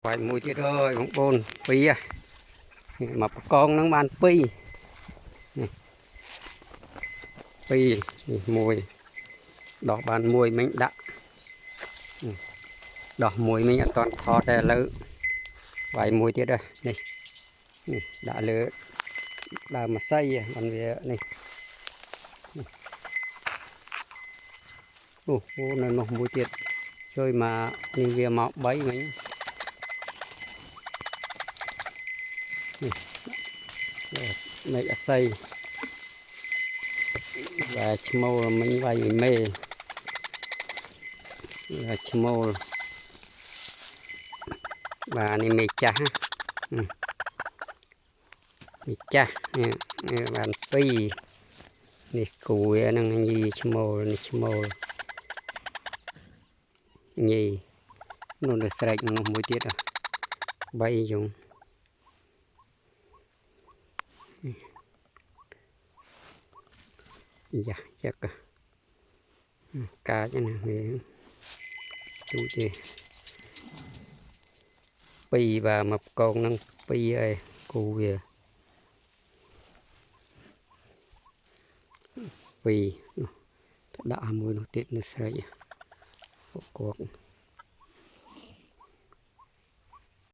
vài mùi tiết ơi bóng bồn pi à mà con nó man pi pi mùi đỏ bàn mùi mình đã đỏ mùi mình toàn thọt ra lỡ vài mùi tiết rồi này đã lỡ đã mà xây còn về này nó mùi tiết rồi mà mình về mạo bấy mình này đã xây và chmô mình vay mê và chmô và anh mê cha mê cha bạn pi nè cùi năng gì chmô nhì nó được sạch nó mũi tiết à bay dùng dạ chắc cá cho nên về chú chị pi và mập con năng pi ơi cụ về pi đã mùi nó tiết nó sạch cuộc